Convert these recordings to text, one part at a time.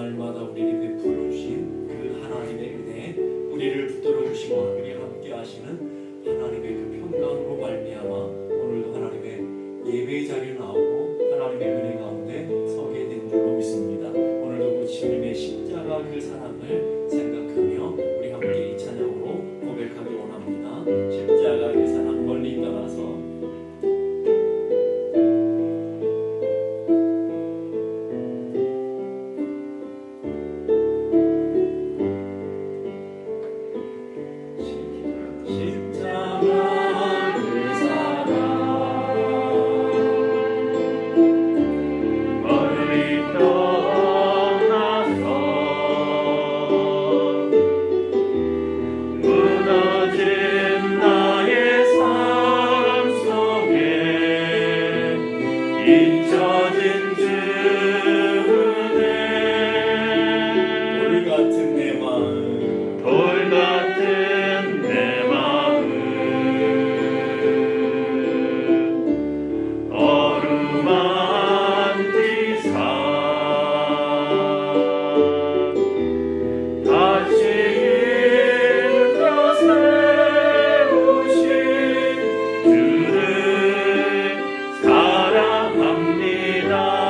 날마다 우리에게 베풀어 주신 그 하나님의 은혜, 우리를 붙들어 주시고 우리와 함께 하시는 하나님의 그 평강으로 말미암아 오늘도 하나님의 예배 자리에 나오고 하나님의 은혜 가운데 서게 된 줄로 믿습니다. 오늘도 그 주님의 십자가 그 사랑을 생각하며 우리 함께 이 찬양으로 고백하기 원합니다. 십자가 그 사랑 멀리 떠나서 사랑합니다.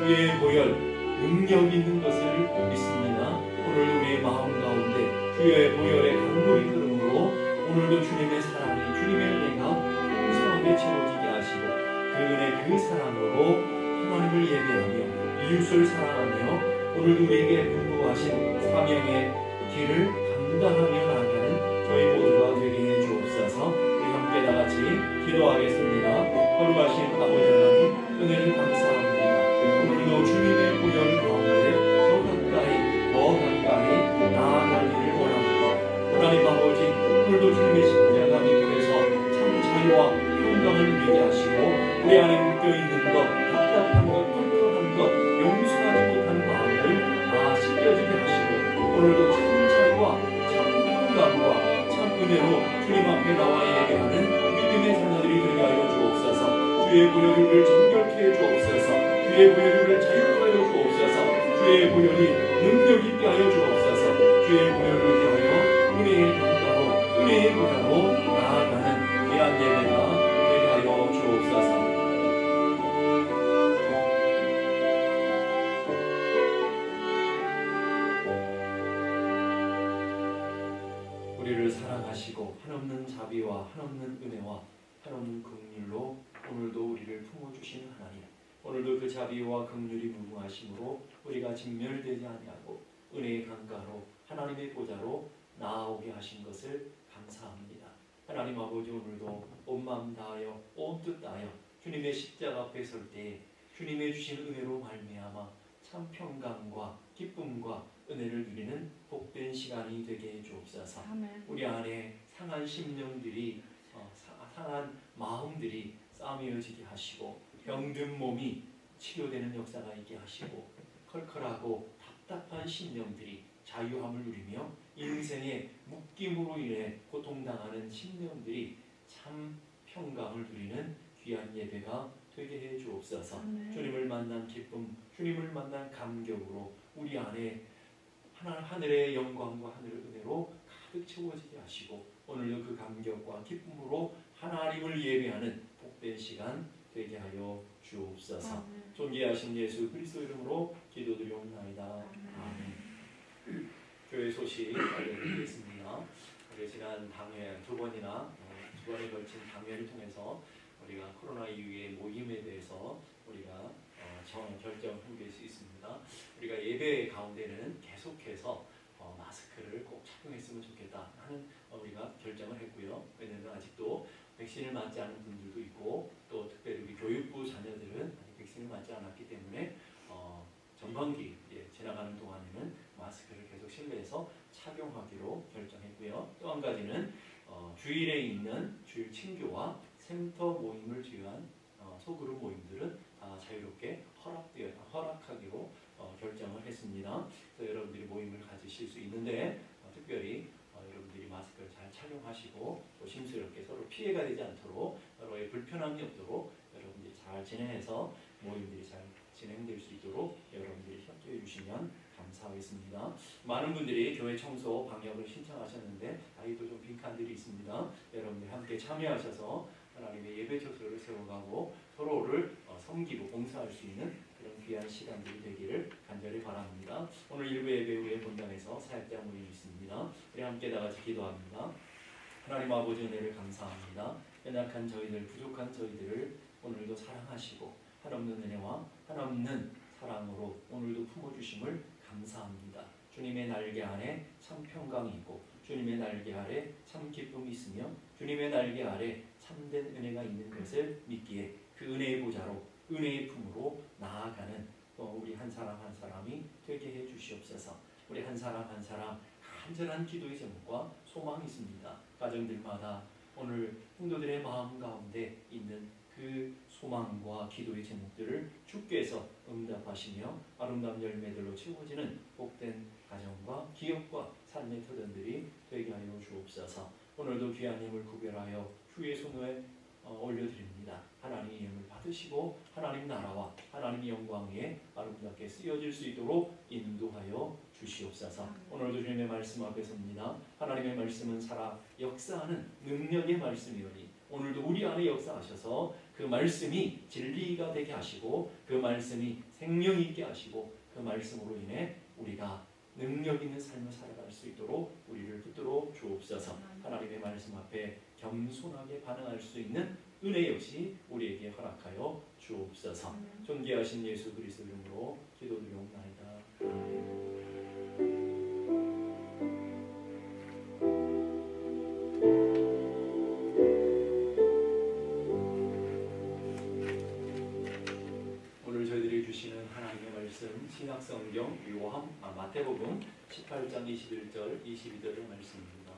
주의 보혈 능력 있는 것을 믿습니다. 오늘 우리의 마음 가운데 주의 보혈의 강물이 흐름으로 오늘도 주님의 사랑이 주님의 은혜가 풍성하게 채워지게 하시고 그 은혜 그 사랑으로 하나님을 예배하며 이웃을 사랑하며 오늘도 우리에게 분부하신 사명의 길을 감당하며 나아가는 저희 모두가 되게 해 주옵소서. 우리 함께 다 같이 기도하겠습니다. 거룩하신 아버지 하나님 은혜를 감사합니다. 오늘도 주님의 보혈 가운데 더 가까이 나아갈 일을 원합니다. 하나님 아버지 오늘도 주님의 십자가 밑에서 참 자유와 평강을 누리게 하시고 우리 안에 묶여있는 것 답답한 것 컬컬한 것 용서하지 못하는 마음을 다 씻겨지게 하시고 오늘도 참 자유와 참 평강과 참 은혜로 주님 앞에 나와 예배하는 믿음의 자녀들이 되게 하여 주옵소서. 주의 보혈을 정결케 해 주옵소서. 주의 보혈을 자유케 하여 주옵소서. 주의 보혈이 능력 있게 하여 주옵소서. 주의 보혈을 위하여 은혜의 강가로 은혜의 보혈로 나아가는 귀한 예배가 되게 하여 주옵소서. 우리를 사랑하시고 한없는 자비와 한없는 은혜와 한없는 긍휼로 오늘도 우리를 품어주시는 하나님, 오늘도 그 자비와 긍휼이 무궁하심으로 우리가 진멸되지 아니하고 은혜의 강가로 하나님의 보좌로 나아오게 하신 것을 감사합니다. 하나님 아버지 오늘도 온 마음 다하여 온 뜻 다하여 주님의 십자가 앞에 설 때에 주님의 주신 은혜로 말미암아 참 평강과 기쁨과 은혜를 누리는 복된 시간이 되게 해 주옵소서. 우리 안에 상한 심령들이 상한 마음들이 싸매어지게 하시고 병든 몸이 치료되는 역사가 있게 하시고 컬컬하고 답답한 심령들이 자유함을 누리며 인생의 묶임으로 인해 고통당하는 심령들이 참 평강을 누리는 귀한 예배가 되게 해 주옵소서. 주님을 만난 기쁨, 주님을 만난 감격으로 우리 안에 하늘의 영광과 하늘의 은혜로 가득 채워지게 하시고 오늘도 그 감격과 기쁨으로 하나님을 예배하는 복된 시간 되게 하여 주옵소서. 존귀하신 예수 그리스도 이름으로 기도드리옵나이다. 아멘. 교회 소식 알려드리겠습니다. 우리 지난 당회 두 번에 걸친 당회를 통해서 우리가 코로나 이후의 모임에 대해서 우리가 결정한 것이 있습니다. 우리가 예배 가운데는 계속해서 마스크를 꼭 착용했으면 좋겠다 하는 우리가 결정을 했고요. 왜냐하면 아직도 백신을 맞지 않은 분들도 있고 또 특별히 우리 교육부 자녀들은 아직 백신을 맞지 않았기 때문에 전반기 지나가는 동안에는 마스크를 계속 실내에서 착용하기로 결정했고요. 또 한 가지는 주일에 있는 주일 친교와 센터 모임을 제외한 소그룹 모임들은 자유롭게 허락하기로 결정을 했습니다. 그래서 여러분들이 모임을 가지실 수 있는데 특별히 여러분들이 마스크를 잘 착용하시고 조심스럽게 서로 피해가 되지 않도록 서로의 불편함이 없도록 여러분들이 잘 진행해서 모임들이 잘 진행될 수 있도록 여러분들이 협조해 주시면 감사하겠습니다. 많은 분들이 교회 청소 방역을 신청하셨는데 아직도 좀 빈칸들이 있습니다. 여러분들 함께 참여하셔서 하나님의 예배 처소를 세워가고 서로를 섬기고 봉사할 수 있는 그런 귀한 시간들이 되기를 간절히 바랍니다. 오늘 일부 예배 후에 본당에서 사역자 모임이 있습니다. 우리 함께 다 같이 기도합니다. 하나님 아버지 은혜를 감사합니다. 연약한 저희들, 부족한 저희들을 오늘도 사랑하시고 한없는 은혜와 한없는 사랑으로 오늘도 품어주심을 감사합니다. 주님의 날개 아래 참 평강이 있고 주님의 날개 아래 참 기쁨이 있으며 주님의 날개 아래 참된 은혜가 있는 것을 믿기에 그 은혜의 보좌로 은혜의 품으로 나아가는 우리 한 사람 한 사람이 되게 해 주시옵소서. 우리 한 사람 한 사람 간절한 기도의 제목과 소망이 있습니다. 가정들마다 오늘 성도들의 마음 가운데 있는 그 소망과 기도의 제목들을 주께서 응답하시며 아름다운 열매들로 채워지는 복된 가정과 기업과 삶의 터전들이 되게 하여 주옵소서. 오늘도 귀한 힘을 구별하여 주의 손에 올려드립니다. 하나님의 이름을 받으시고 하나님 나라와 하나님의 영광 위에 아름답게 쓰여질 수 있도록 인도하여 주시옵소서. 오늘도 주님의 말씀 앞에 섭니다. 하나님의 말씀은 살아 역사하는 능력의 말씀이오니 오늘도 우리 안에 역사하셔서 그 말씀이 진리가 되게 하시고 그 말씀이 생명 있게 하시고 그 말씀으로 인해 우리가 능력 있는 삶을 살아갈 수 있도록 우리를 붙들어 주옵소서. 하나님의 말씀 앞에 겸손하게 반응할 수 있는 은혜 역시 우리에게 허락하여 주옵소서. 존귀하신 예수 그리스도 이름으로 기도드리옵나이다. 아멘. 오늘 저희들이 주시는 하나님의 말씀 신약성경 마태복음 18장 21절 22절의 말씀입니다.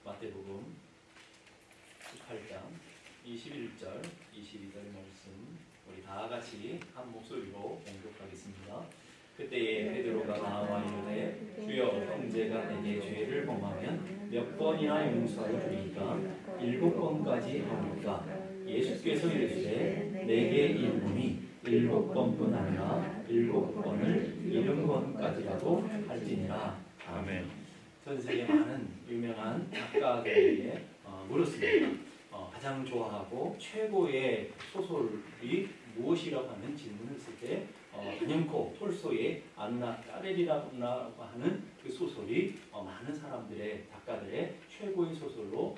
마태복음 18장 21절 22절 말씀 우리 다 같이 한 목소리로 공독하겠습니다. 그때에 베드로가 나와 이르되 주여 형제가 내게 죄를 범하면 몇 번이나 용서하여 주리까 7번까지 하오리까. 예수께서 이르시되 내게 이르노니 7번뿐 아니라 7번을 70번까지라도 할지니라. 아멘. 전 세계 많은 유명한 작가들에게 물었습니다. 가장 좋아하고 최고의 소설이 무엇이라고 하는 질문을 했을 때 단연코 톨스토이의 안나 까레리라고 하는 그 소설이 많은 사람들의 작가들의 최고의 소설로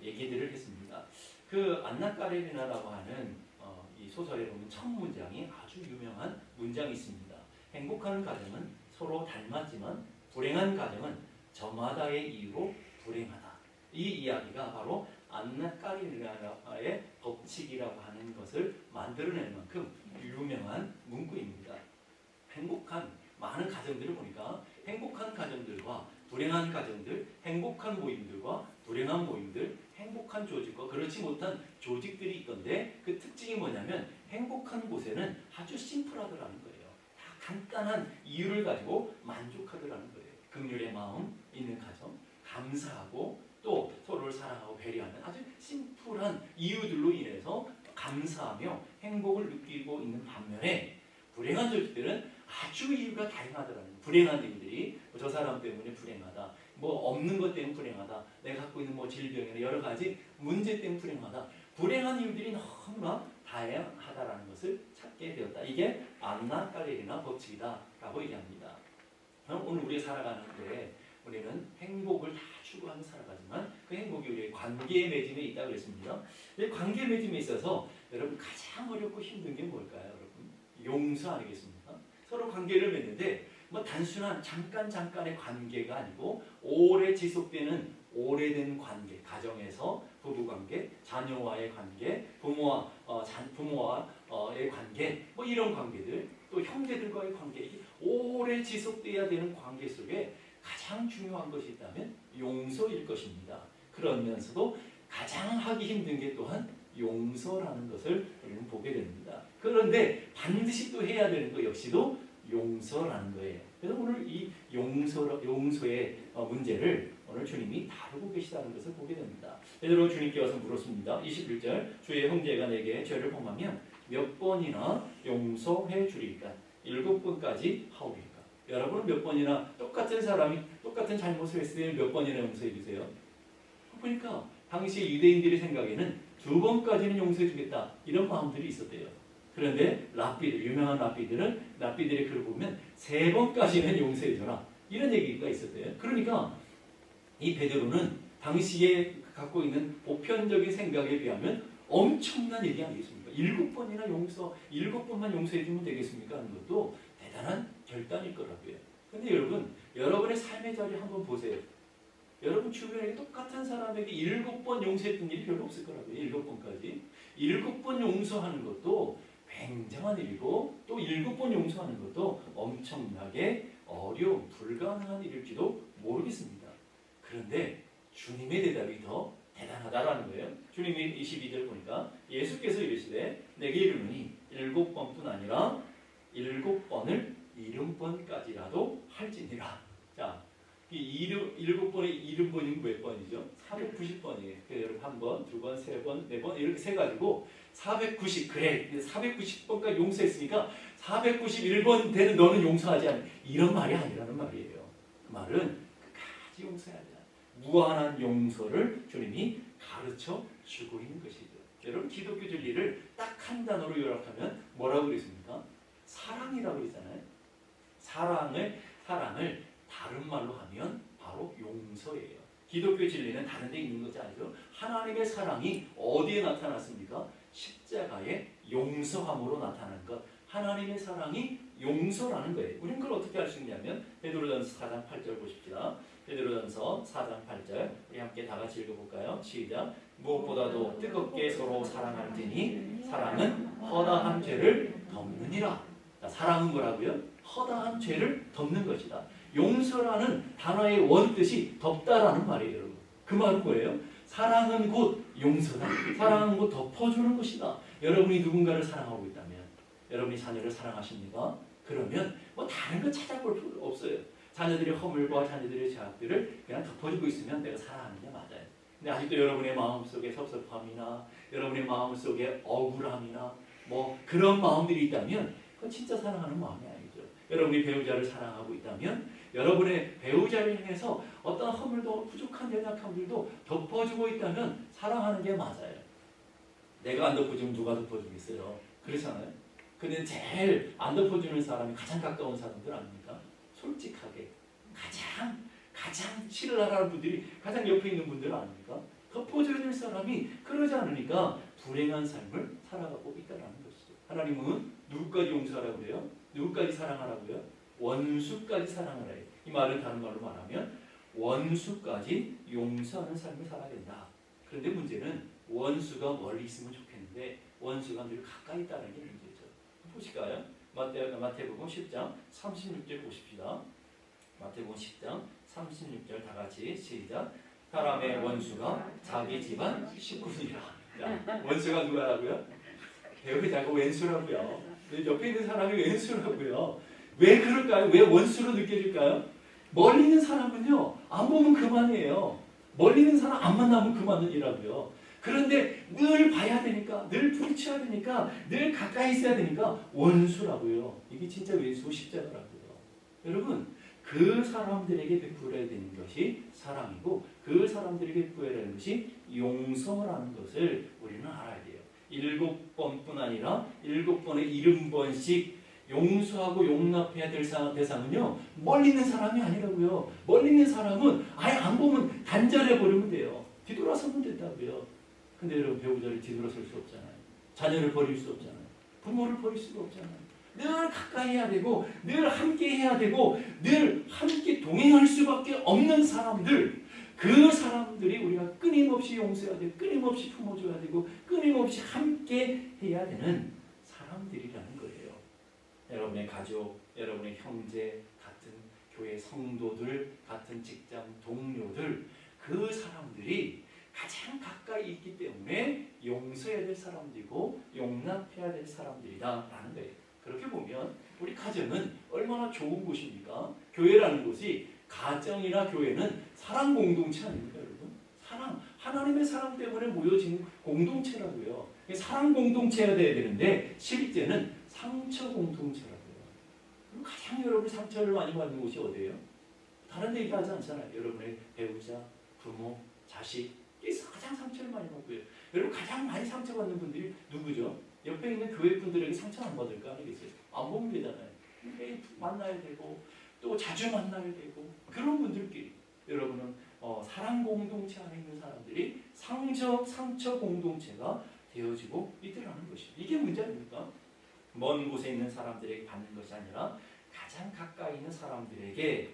얘기들을 했습니다. 그 안나 까레리나라고 하는 이 소설에 보면 첫 문장이 아주 유명한 문장이 있습니다. 행복한 가정은 서로 닮았지만 불행한 가정은 저마다의 이유로 불행하다. 이 이야기가 바로 안나 까레리나의 법칙이라고 하는 것을 만들어낼 만큼 유명한 문구입니다. 행복한 많은 가정들을 보니까 행복한 가정들과 불행한 가정들, 행복한 모임들과 불행한 모임들, 행복한 조직과 그렇지 못한 조직들이 있던데 그 특징이 뭐냐면 행복한 곳에는 아주 심플하더라는 거예요. 다 간단한 이유를 가지고 만족하더라는 거예요. 긍휼의 마음 있는 가정, 감사하고 또 서로를 사랑하고 배려하는 아주 심플한 이유들로 인해서 감사하며 행복을 느끼고 있는 반면에 불행한 조직들은 아주 이유가 다양하더라는 거예요. 불행한 이유들이 저 사람 때문에 불행하다, 없는 것 때문에 불행하다, 내가 갖고 있는 질병이나 여러 가지 문제 때문에 불행하다. 불행한 이유들이 너무나 다양하다라는 것을 찾게 되었다. 이게 안나 까레리나 법칙이다라고 얘기합니다. 오늘 우리가 살아가는데 우리는 행복을 다 추구하며 살아가지만 그 행복이 우리의 관계의 맺음에 있다고 그랬습니다. 관계 맺음에 있어서 여러분 가장 어렵고 힘든 게 뭘까요? 여러분 용서 아니겠습니까? 서로 관계를 맺는데 단순한 잠깐의 관계가 아니고 오래 지속되는 오래된 관계, 가정에서 부부관계, 자녀와의 관계, 부모와의 관계, 이런 관계들, 또 형제들과의 관계, 오래 지속돼야 되는 관계 속에 가장 중요한 것이 있다면 용서일 것입니다. 그러면서도 가장 하기 힘든 게 또한 용서라는 것을 우리는 보게 됩니다. 그런데 반드시 또 해야 되는 것 역시도 용서라는 거예요. 그래서 오늘 이 용서의 문제를 오늘 주님이 다루고 계시다는 것을 보게 됩니다. 베드로 주님께 와서 물었습니다. 21절 주의 형제가 내게 죄를 범하면 몇 번이나 용서해 주리까? 7번까지 하오리까? 여러분은 몇 번이나 똑같은 사람이 똑같은 잘못을 했을 때 몇 번이나 용서해 주세요? 보니까 당시 유대인들의 생각에는 2번까지는 용서해 주겠다 이런 마음들이 있었대요. 그런데 유명한 랍비들의 글을 보면 3번까지는 용서해 줘라 이런 얘기가 있었대요. 그러니까 이 베드로는 당시에 갖고 있는 보편적인 생각에 비하면 엄청난 얘기 아니겠습니까? 7번만 용서해 주면 되겠습니까? 하는 것도 대단한 결단일 거라고요. 근데 여러분의 삶의 자리 한번 보세요. 여러분 주변에 똑같은 사람에게 7번 용서했던 일이 별로 없을 거라고요. 7번까지. 7번 용서하는 것도 굉장한 일이고 또 7번 용서하는 것도 엄청나게 어려운 불가능한 일일지도 모르겠습니다. 그런데 주님의 대답이 더 대단하다라는 거예요. 주님이 22절 보니까 예수께서 이르시되 내게 이르노니 7번뿐 아니라 7번을 70번까지라도 할지니라. 자, 이 7번의 70번이 몇 번이죠? 490번이에요. 여러분 1번, 2번, 3번, 4번 이렇게 세가지고 490번까지 용서했으니까 491번 되는 너는 용서하지 않아. 이런 말이 아니라는 말이에요. 그 말은 끝까지 용서해야 돼. 무한한 용서를 주님이 가르쳐 주고 있는 것이죠. 여러분 기독교 진리를 딱 한 단어로 요약하면 뭐라고 그랬습니까? 사랑이라고 그랬잖아요. 사랑을 다른 말로 하면 바로 용서예요. 기독교 진리는 다른 데 있는 것이 아니죠. 하나님의 사랑이 어디에 나타났습니까? 십자가의 용서함으로 나타나는 것. 하나님의 사랑이 용서라는 거예요. 우리는 그걸 어떻게 할 수 있냐면 베드로전서 4장 8절 보십시다. 베드로전서 4장 8절 우리 함께 다 같이 읽어볼까요? 시작. 무엇보다도 뜨겁게 서로 사랑할지니 사랑은 허다한 죄를 덮느니라. 자, 사랑은 뭐라고요? 허다한 죄를 덮는 것이다. 용서라는 단어의 원뜻이 덮다라는 말이에요. 여러분. 그 말은 뭐예요? 사랑은 곧 용서다. 사랑은 곧 덮어주는 것이다. 여러분이 누군가를 사랑하고 있다면 여러분이 자녀를 사랑하십니까? 그러면 뭐 다른 거 찾아볼 필요 없어요. 자녀들의 허물과 자녀들의 죄악들을 그냥 덮어주고 있으면 내가 사랑하는 게 맞아요. 근데 아직도 여러분의 마음속에 섭섭함이나 여러분의 마음속에 억울함이나 뭐 그런 마음들이 있다면 그건 진짜 사랑하는 마음이 아니죠. 여러분이 배우자를 사랑하고 있다면 여러분의 배우자를 향해서 어떤 허물도 부족한 연약함들도 덮어주고 있다면 사랑하는 게 맞아요. 내가 안 덮어주면 누가 덮어주겠어요? 그렇잖아요. 근데 제일 안 덮어주는 사람이 가장 가까운 사람들 아닙니까? 솔직하게 가장 신뢰하는 분들이 가장 옆에 있는 분들 아닙니까? 덮어줘야 될 사람이 그러지 않으니까 불행한 삶을 살아가고 있다는 것이죠. 하나님은 누구까지 용서하라고 그래요? 누구까지 사랑하라고요? 원수까지 사랑하라. 이 말은 다른 말로 말하면 원수까지 용서하는 삶을 살아야 된다. 그런데 문제는 원수가 멀리 있으면 좋겠는데 원수가 늘 가까이 있다는 게 문제죠. 보실까요? 마태복음 10장 36절 보십시다. 마태복음 10장 36절 다 같이 시작. 사람의 원수가 자기 집안 식구니라. 원수가 누가라고요? 배우자가 왼수라고요. 옆에 있는 사람이 왼수라고요. 왜 그럴까요? 왜 원수로 느껴질까요? 멀리 있는 사람은요, 안 보면 그만이에요. 멀리 있는 사람 안 만나면 그만이라고요. 그런데 늘 봐야 되니까, 늘 부딪혀야 되니까, 늘 가까이 있어야 되니까 원수라고요. 이게 진짜 왼수 십자가라고요. 여러분, 그 사람들에게 베풀어야 되는 것이 사랑이고 그 사람들에게 베풀어야 되는 것이 용서라는 것을 우리는 알아야 돼요. 7번뿐 아니라 7번에 70번씩 용서하고 용납해야 될 대상은요, 멀리 있는 사람이 아니라고요. 멀리 있는 사람은 아예 안 보면 단절해 버리면 돼요. 뒤돌아서면 된다고요. 근데 여러분, 배우자를 뒤돌아설 수 없잖아요. 자녀를 버릴 수 없잖아요. 부모를 버릴 수가 없잖아요. 늘 가까이 해야 되고 늘 함께 해야 되고 늘 함께 동행할 수밖에 없는 사람들, 그 사람들이 우리가 끊임없이 용서해야 되고 끊임없이 품어줘야 되고 끊임없이 함께 해야 되는 사람들이라는 거예요. 여러분의 가족, 여러분의 형제, 같은 교회 성도들, 같은 직장 동료들, 그 사람들이 가장 가까이 있기 때문에 용서해야 될 사람들이고 용납해야 될 사람들이다라는 거예요. 그렇게 보면 우리 가정은 얼마나 좋은 곳입니까? 교회라는 곳이, 가정이나 교회는 사랑 공동체 아닙니까, 여러분? 사랑, 하나님의 사랑 때문에 모여진 공동체라고요. 사랑 공동체가 돼야 되는데 실제는 상처 공동체라고요. 가장 여러분이 상처를 많이 받는 곳이 어디예요? 다른 데 얘기하지 않잖아요. 여러분의 배우자, 부모, 자식, 여기서 가장 상처를 많이 받고요. 여러분 가장 많이 상처받는 분들이 누구죠? 옆에 있는 교회 분들에게 상처 안 받을까 하겠어요. 안 보면 되잖아요. 매일 만나야 되고 또 자주 만나야 되고 그런 분들끼리 여러분은 사랑 공동체 안에 있는 사람들이 상처 공동체가 되어지고 있더라는 것입니다. 이게 문제 아닙니까? 먼 곳에 있는 사람들에게 받는 것이 아니라 가장 가까이 있는 사람들에게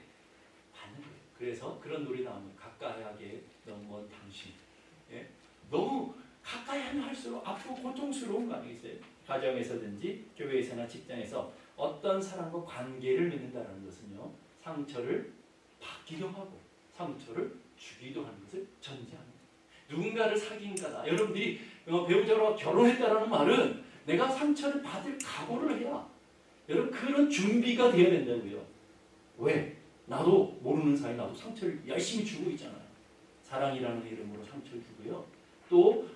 받는 거예요. 그래서 그런 노래 나오면 가까이하게 너무 먼 당신. 예? 너무 가까이 하면 할수록 아프고 고통스러운 거 아니겠어요? 가정에서든지 교회에서나 직장에서 어떤 사람과 관계를 맺는다는 것은요, 상처를 받기도 하고 상처를 주기도 하는 것을 전제합니다. 누군가를 사귄 거다. 여러분들이 배우자로 결혼했다라는 말은 내가 상처를 받을 각오를 해야, 여러분 그런 준비가 돼야 된다고요. 왜? 나도 모르는 사이 나도 상처를 열심히 주고 있잖아요. 사랑이라는 이름으로 상처를 주고요. 또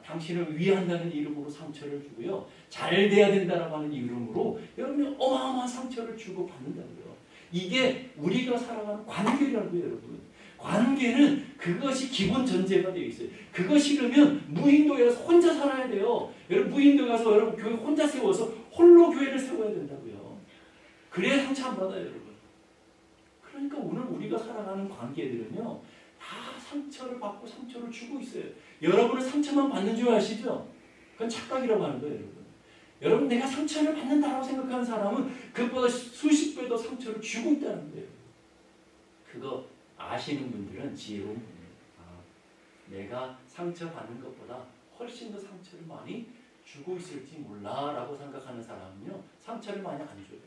당신을 위한다는 이름으로 상처를 주고요. 잘 돼야 된다라고 하는 이름으로 여러분이 어마어마한 상처를 주고 받는다고요. 이게 우리가 살아가는 관계라고요, 여러분. 관계는 그것이 기본 전제가 되어 있어요. 그거 싫으면 무인도에 가서 혼자 살아야 돼요. 여러분 무인도에 가서 여러분 교회 혼자 세워서 홀로 교회를 세워야 된다고요. 그래야 상처 안 받아요, 여러분. 그러니까 오늘 우리가 살아가는 관계들은요, 다 상처를 받고 상처를 주고 있어요. 여러분은 상처만 받는 줄 아시죠? 그건 착각이라고 하는 거예요, 여러분. 여러분 내가 상처를 받는다고 생각하는 사람은 그것보다 수십 배 더 상처를 주고 있다는 거예요. 그거 아시는 분들은 지혜로운 분이에요. 내가 상처받는 것보다 훨씬 더 상처를 많이 주고 있을지 몰라라고 생각하는 사람은요, 상처를 많이 안 줘요.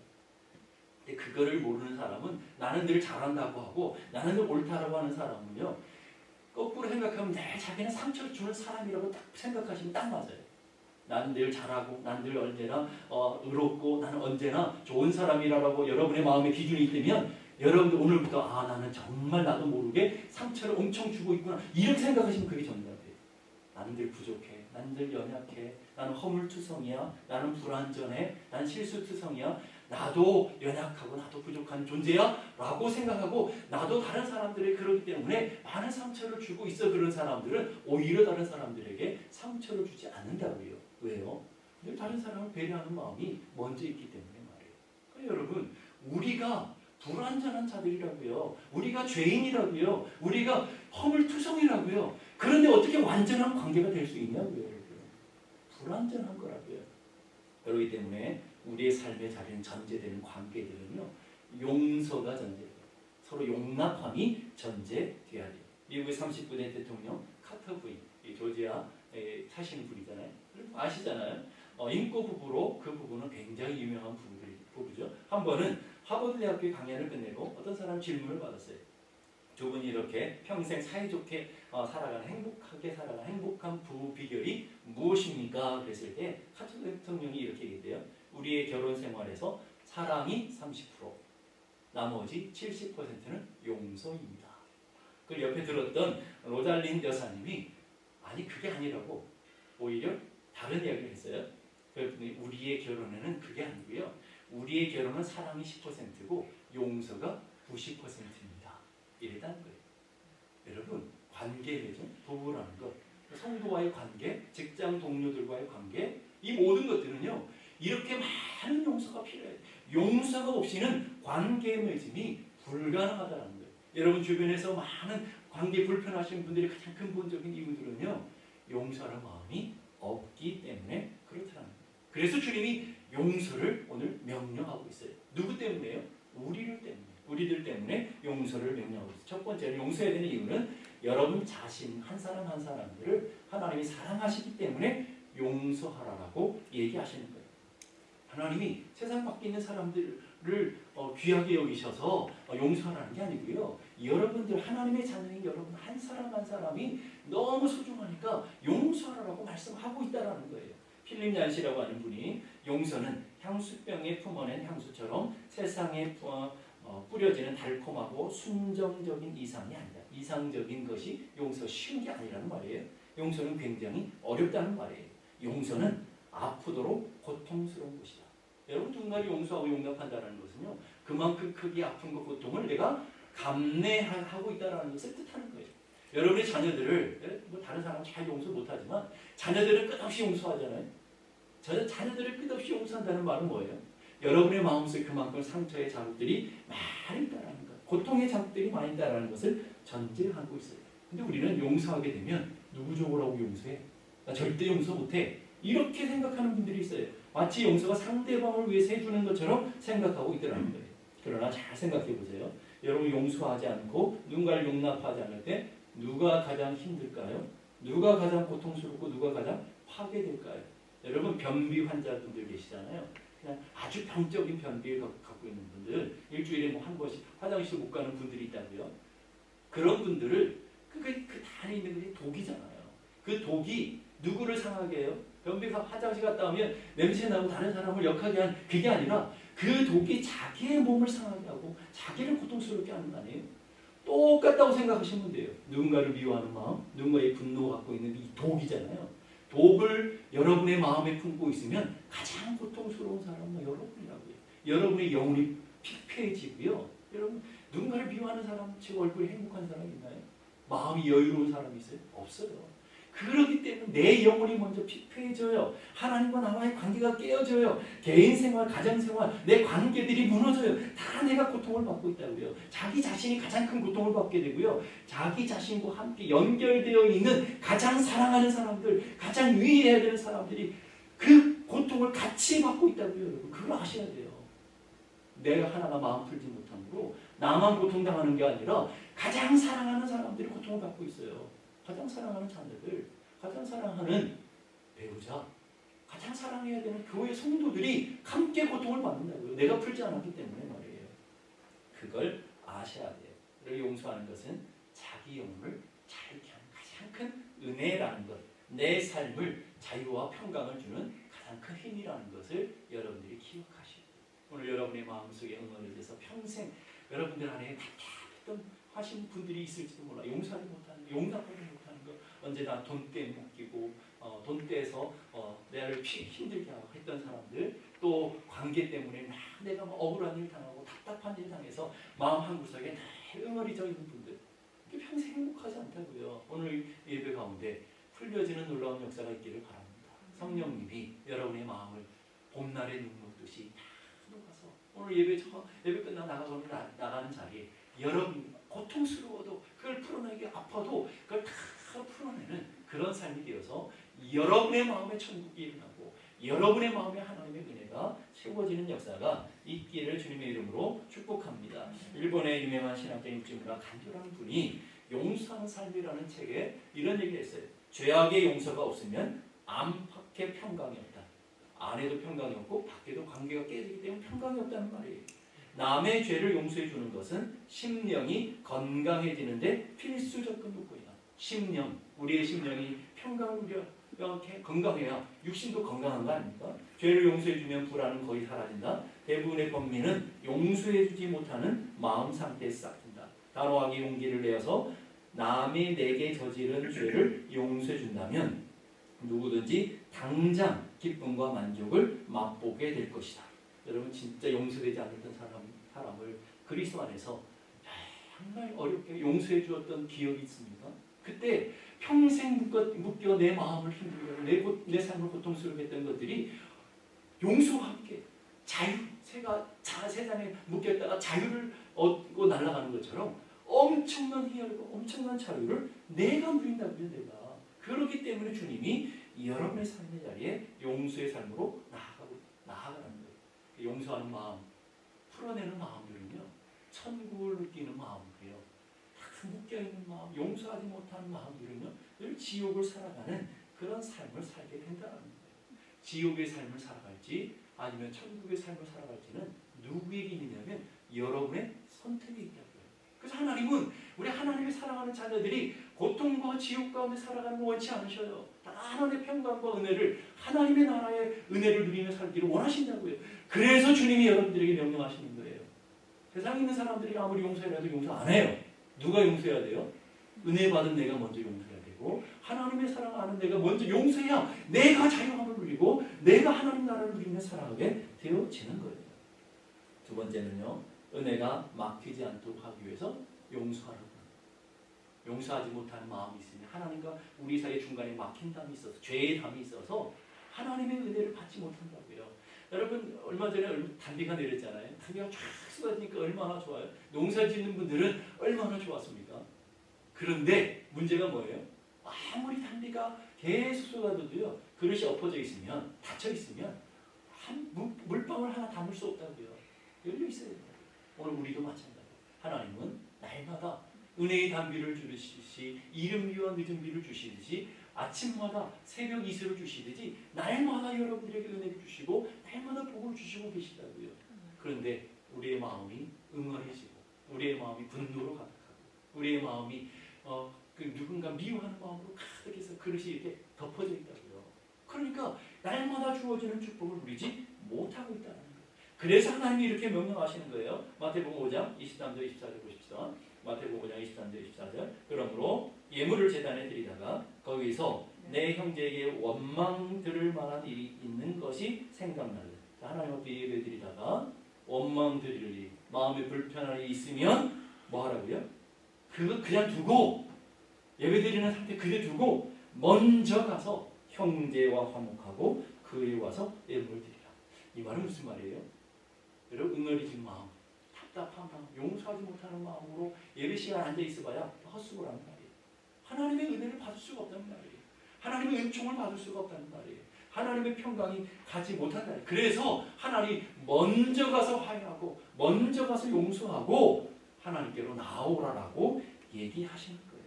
근데 그거를 모르는 사람은 나는 늘 잘한다고 하고 나는 늘 옳다라고 하는 사람은요, 거꾸로 생각하면 자기는 상처를 주는 사람이라고 딱 생각하시면 딱 맞아요. 나는 늘 잘하고 나는 늘 언제나 의롭고 나는 언제나 좋은 사람이라고 여러분의 마음에 기준이 있다면 여러분들 오늘부터 나는 정말 나도 모르게 상처를 엄청 주고 있구나 이렇게 생각하시면 그게 정답이에요. 나는 늘 부족해, 나는 늘 연약해, 나는 허물투성이야, 나는 불완전해, 나는 실수투성이야, 나도 연약하고 나도 부족한 존재야 라고 생각하고 나도 다른 사람들이 그러기 때문에 많은 상처를 주고 있어. 그런 사람들은 오히려 다른 사람들에게 상처를 주지 않는다고요. 왜요? 다른 사람을 배려하는 마음이 먼저 있기 때문에 말이에요. 그러니까 여러분 우리가 불완전한 자들이라고요. 우리가 죄인이라고요. 우리가 허물투성이라고요. 그런데 어떻게 완전한 관계가 될 수 있냐고요. 여러분. 불완전한 거라고요. 그렇기 때문에 우리의 삶의 자리는 전제되는 관계들은요, 용서가 전제돼요. 서로 용납함이 전제돼야 돼요. 미국의 39대 대통령 카터 부인, 조지아에 사시는 분이잖아요. 아시잖아요. 인고 부부로 그 부부는 굉장히 유명한 부부죠. 한 번은 하버드 대학교 강연을 끝내고 어떤 사람 질문을 받았어요. 두 분이 이렇게 평생 사이좋게 행복하게 살아가는 행복한 부부 비결이 무엇입니까? 그랬을 때 카터 대통령이 이렇게 얘기해요. 우리의 결혼 생활에서 사랑이 30%, 나머지 70%는 용서입니다. 그 옆에 들었던 로잘린 여사님이 아니 그게 아니라고 오히려 다른 이야기를 했어요. 그랬더니 우리의 결혼에는 그게 아니고요. 우리의 결혼은 사랑이 10%고 용서가 90%입니다. 이랬다는 거예요. 여러분 관계 맺음, 부부라는 것, 성도와의 관계, 직장 동료들과의 관계, 이 모든 것들은요 이렇게 많은 용서가 필요해요. 용서가 없이는 관계 맺음이 불가능하다는 거예요. 여러분 주변에서 많은 관계 불편하신 분들이 가장 근본적인 이유들은요 용서하는 마음이 없기 때문에 그렇다는 거예요. 그래서 주님이 용서를 오늘 명령하고 있어요. 누구 때문에요? 우리들 때문에 용서를 명령하고 있어요. 첫 번째로 용서해야 되는 이유는 여러분 자신 한 사람 한 사람들을 하나님이 사랑하시기 때문에 용서하라고 얘기하시는 거예요. 하나님이 세상 밖에 있는 사람들을 귀하게 여기셔서 용서하라는 게 아니고요. 여러분들 하나님의 자녀인 여러분 한 사람 한 사람이 너무 소중하니까 용서하라고 말씀하고 있다는 거예요. 필립 얀시라고 하는 분이 용서는 향수병에 품어낸 향수처럼 세상에 뿌려지는 달콤하고 순정적인 이상이 아니다. 이상적인 것이 용서 쉬운 게 아니라는 말이에요. 용서는 굉장히 어렵다는 말이에요. 용서는 아프도록 고통스러운 것이다. 여러분 누군가를 용서하고 용납한다는 것은요 그만큼 크게 아픈 것 고통을 내가 감내하고 있다는 것을 뜻하는 거예요. 여러분의 자녀들을 다른 사람은 잘 용서 못하지만 자녀들을 끝없이 용서하잖아요. 자녀들을 끝없이 용서한다는 말은 뭐예요? 여러분의 마음속에 그만큼 상처의 자국들이 많이 있다는 것, 고통의 자국들이 많이 있다는 것을 전제하고 있어요. 근데 우리는 용서하게 되면 누구 좋으라고 용서해? 나 절대 용서 못해. 이렇게 생각하는 분들이 있어요. 마치 용서가 상대방을 위해서 해주는 것처럼 생각하고 있더라는 거예요. 그러나 잘 생각해 보세요. 여러분 용서하지 않고 누군가를 용납하지 않을 때 누가 가장 힘들까요? 누가 가장 고통스럽고 누가 가장 파괴될까요? 여러분 변비 환자분들 계시잖아요. 그냥 아주 병적인 변비를 갖고 있는 분들, 일주일에 한 번씩 화장실 못 가는 분들이 있다고요. 그런 분들을 그 안에 있는 게 독이잖아요. 그 독이 누구를 상하게 해요? 변비가 화장실 갔다 오면 냄새 나고 다른 사람을 역하게 한 그게 아니라 그 독이 자기의 몸을 상하게 하고 자기를 고통스럽게 하는 거 아니에요? 똑같다고 생각하시면 돼요. 누군가를 미워하는 마음, 누군가의 분노가 갖고 있는 이 독이잖아요. 독을 여러분의 마음에 품고 있으면 가장 고통스러운 사람은 여러분이라고요. 여러분의 영혼이 피폐해지고요. 여러분 누군가를 미워하는 사람, 제 얼굴이 행복한 사람이 있나요? 마음이 여유로운 사람이 있어요? 없어요. 그렇기 때문에 내 영혼이 먼저 피폐해져요. 하나님과 나와의 관계가 깨어져요. 개인 생활, 가정 생활, 내 관계들이 무너져요. 다 내가 고통을 받고 있다고요. 자기 자신이 가장 큰 고통을 받게 되고요. 자기 자신과 함께 연결되어 있는 가장 사랑하는 사람들, 가장 유의해야 되는 사람들이 그 고통을 같이 받고 있다고요. 여러분, 그걸 아셔야 돼요. 내가 하나가 마음 풀지 못함으로 나만 고통당하는 게 아니라 가장 사랑하는 사람들이 고통을 받고 있어요. 가장 사랑하는 자녀들, 가장 사랑하는 배우자, 가장 사랑해야 되는 교회 성도들이 함께 고통을 받는다고요. 내가 풀지 않았기 때문에 말이에요. 그걸 아셔야 돼요. 그를 용서하는 것은 자기 영혼을 자유케 하는 가장 큰 은혜라는 것, 내 삶을 자유와 평강을 주는 가장 큰 힘이라는 것을 여러분들이 기억하시고, 오늘 여러분의 마음속에 응어리돼서 평생 여러분들 안에 답답했던 하신 분들이 있을지도 몰라. 용서하지 못하는, 용납하지 못하는 거, 언제나 돈때 묶이고 돈 떼서 내를 힘들게 하고 했던 사람들, 또 관계 때문에 내가 억울한 일 당하고 답답한 일 당해서 마음 한구석에 응어리져 있는 분들, 평생 행복하지 않다고요. 오늘 예배 가운데 풀려지는 놀라운 역사가 있기를 바랍니다. 성령님이 여러분의 마음을 봄날의 눈 녹듯이 다 녹아서 오늘 예배 끝나 나가는 자리에 여러분 고통스러워도 그걸 풀어내기, 아파도 그걸 다 풀어내는 그런 삶이 되어서 여러분의 마음에 천국이 일어나고 여러분의 마음에 하나님의 은혜가 채워지는 역사가 있기를 주님의 이름으로 축복합니다. 일본의 유명한 신학자인 유지무라 간조라는 분이 용서하는 삶이라는 책에 이런 얘기를 했어요. 죄악의 용서가 없으면 안팎의 평강이 없다. 안에도 평강이 없고 밖에도 관계가 깨지기 때문에 평강이 없다는 말이에요. 남의 죄를 용서해 주는 것은 심령이 건강해지는데 필수적인 요건이다. 심령, 우리의 심령이 평강을 이렇게 건강해야 육신도 건강한 거 아닙니까? 죄를 용서해 주면 불안은 거의 사라진다. 대부분의 범민은 용서해 주지 못하는 마음 상태에 싹든다. 단호하게 용기를 내어서 남이 내게 저지른 죄를 용서해 준다면 누구든지 당장 기쁨과 만족을 맛보게 될 것이다. 여러분, 진짜 용서되지 않았던 사람을 그리스도 안에서 정말 어렵게 용서해 주었던 기억이 있습니까? 그때 평생 묶여 내 마음을 힘들게 하고 내 삶을 고통스럽게 했던 것들이 용서와 함께 자유, 세상에 묶였다가 자유를 얻고 날아가는 것처럼 엄청난 희열과 엄청난 자유를 내가 누린다고요. 내가. 그렇기 때문에 주님이 여러분의 삶의 자리에 용서의 삶으로 나아가는 거예요. 용서하는 마음, 풀어내는 마음들은요, 천국을 느끼는 마음이고요. 다 묶여있는 마음, 용서하지 못하는 마음들은요, 늘 지옥을 살아가는 그런 삶을 살게 된다는 거예요. 지옥의 삶을 살아갈지 아니면 천국의 삶을 살아갈지는 누구에게 있느냐면 여러분의 선택이 있다고요. 그래서 하나님은 우리 하나님의 사랑하는 자녀들이 고통과 지옥 가운데 살아가는 거 원치 않으셔요. 다 하나님의 평강과 은혜를, 하나님의 나라의 은혜를 누리며 살기를 원하신다고요. 그래서 주님이 여러분들에게 명령하시는 거예요. 세상에 있는 사람들이 아무리 용서해도 용서 안 해요. 누가 용서해야 돼요? 은혜 받은 내가 먼저 용서해야 되고, 하나님의 사랑을 아는 내가 먼저 용서해야 내가 자유함을 누리고 내가 하나님 나라를 누리며 살아가게 되어지는 거예요. 두 번째는요, 은혜가 막히지 않도록 하기 위해서 용서하라고. 용서하지 못하는 마음이 있으면 하나님과 우리 사이의 중간에 막힌 담이 있어서, 죄의 담이 있어서 하나님의 은혜를 받지 못한다고요. 여러분, 얼마 전에 단비가 내렸잖아요. 단비가 쫙 쏟아지니까 얼마나 좋아요. 농사 짓는 분들은 얼마나 좋았습니까? 그런데 문제가 뭐예요? 아무리 단비가 계속 쏟아져도요, 그릇이 엎어져 있으면, 닫혀 있으면 물방울 하나 담을 수 없다고요. 열려 있어야 돼요. 오늘 우리도 마찬가지예요. 하나님은 날마다 은혜의 단비를 주시듯이, 이른 비와 늦은 비를 주시듯이, 아침마다 새벽 이슬을 주시듯이 날마다 여러분들에게 은혜를 주시고 날마다 복을 주시고 계시다고요. 그런데 우리의 마음이 응어리지고, 우리의 마음이 분노로 가득하고, 우리의 마음이 누군가 미워하는 마음으로 가득해서 그릇이 이렇게 덮어져 있다고요. 그러니까 날마다 주어지는 축복을 누리지 못하고 있다는 거예요. 그래서 하나님이 이렇게 명령하시는 거예요. 마태복음 5장 23절 24절 보십시다. 마태복음 5장 23절 24절. 그러므로 예물을 제단에 드리다가 거기서 내 형제에게 원망 들을 만한 일이 있는 것이 생각나는. 하나님 앞에 예배 드리다가 원망 드릴 일, 마음에 불편함이 있으면 뭐 하라고요? 그거 그냥 두고 예배드리는 상태 그대 두고 먼저 가서 형제와 화목하고 그에 와서 예물을 드리라. 이 말은 무슨 말이에요? 여러분 응어리진 마음, 답답한 마음, 용서하지 못하는 마음으로 예배 시간 앉아 있어봐야 헛수고라는 말이에요. 하나님의 은혜를 받을 수가 없다는 말이에요. 하나님의 은총을 받을 수가 없다는 말이에요. 하나님의 평강이 가지 못한다. 그래서 하나님 먼저 가서 화해하고 먼저 가서 용서하고 하나님께로 나오라라고 얘기하시는 거예요.